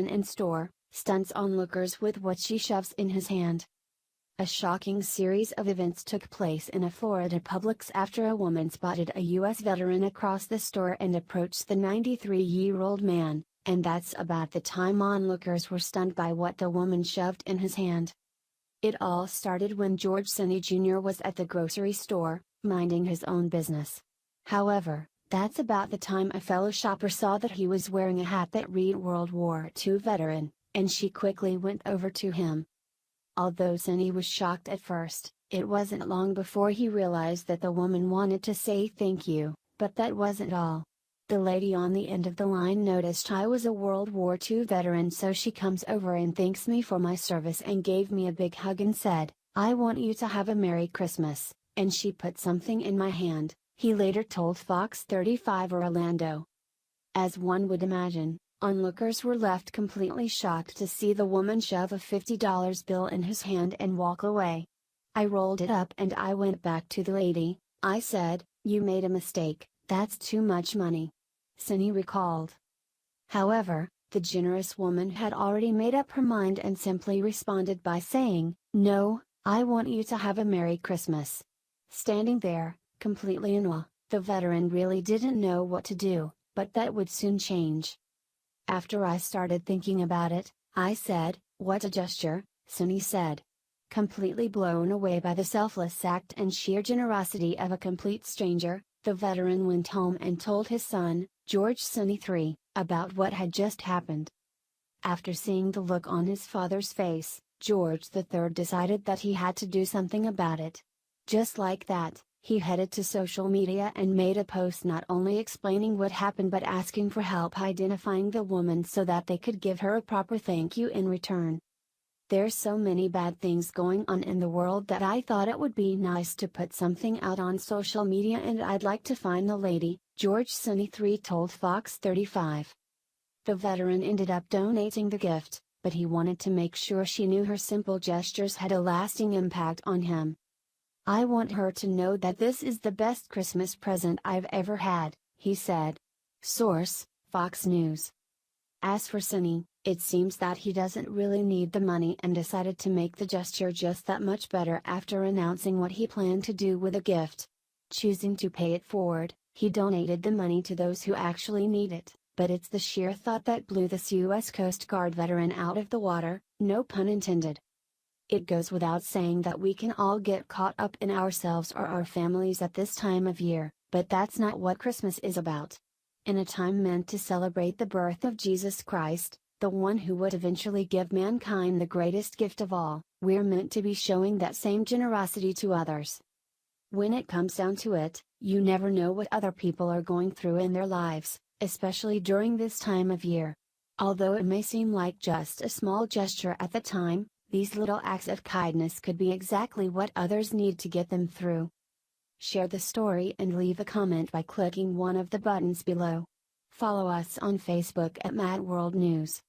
in store, stunts onlookers with what she shoves in his hand. A shocking series of events took place in a Florida Publix after a woman spotted a U.S. veteran across the store and approached the 93-year-old man, and that's about the time onlookers were stunned by what the woman shoved in his hand. It all started when George Senney Jr. was at the grocery store, minding his own business. However, that's about the time a fellow shopper saw that he was wearing a hat that read World War II veteran, and she quickly went over to him. Although Senney was shocked at first, it wasn't long before he realized that the woman wanted to say thank you, but that wasn't all. The lady on the end of the line noticed I was a World War II veteran, so she comes over and thanks me for my service and gave me a big hug and said, "I want you to have a Merry Christmas," and she put something in my hand, he later told Fox 35 Orlando. As one would imagine, onlookers were left completely shocked to see the woman shove a $50 bill in his hand and walk away. "I rolled it up and I went back to the lady. I said, 'You made a mistake, that's too much money,'" Senney recalled. However, the generous woman had already made up her mind and simply responded by saying, "No, I want you to have a Merry Christmas." Standing there, completely in awe, the veteran really didn't know what to do, but that would soon change. "After I started thinking about it, I said, 'What a gesture,'" Senney said. Completely blown away by the selfless act and sheer generosity of a complete stranger, the veteran went home and told his son, George Senney III, about what had just happened. After seeing the look on his father's face, George III decided that he had to do something about it. Just like that, he headed to social media and made a post not only explaining what happened but asking for help identifying the woman so that they could give her a proper thank you in return. "There's so many bad things going on in the world that I thought it would be nice to put something out on social media and I'd like to find the lady," George Senney III told Fox 35. The veteran ended up donating the gift, but he wanted to make sure she knew her simple gestures had a lasting impact on him. "I want her to know that this is the best Christmas present I've ever had," he said. Source: Fox News. As for Senney, it seems that he doesn't really need the money and decided to make the gesture just that much better after announcing what he planned to do with the gift. Choosing to pay it forward, he donated the money to those who actually need it, but it's the sheer thought that blew this U.S. Coast Guard veteran out of the water, no pun intended. It goes without saying that we can all get caught up in ourselves or our families at this time of year, but that's not what Christmas is about. In a time meant to celebrate the birth of Jesus Christ, the one who would eventually give mankind the greatest gift of all, we're meant to be showing that same generosity to others. When it comes down to it, you never know what other people are going through in their lives, especially during this time of year. Although it may seem like just a small gesture at the time, these little acts of kindness could be exactly what others need to get them through. Share the story and leave a comment by clicking one of the buttons below. Follow us on Facebook at Mad World News.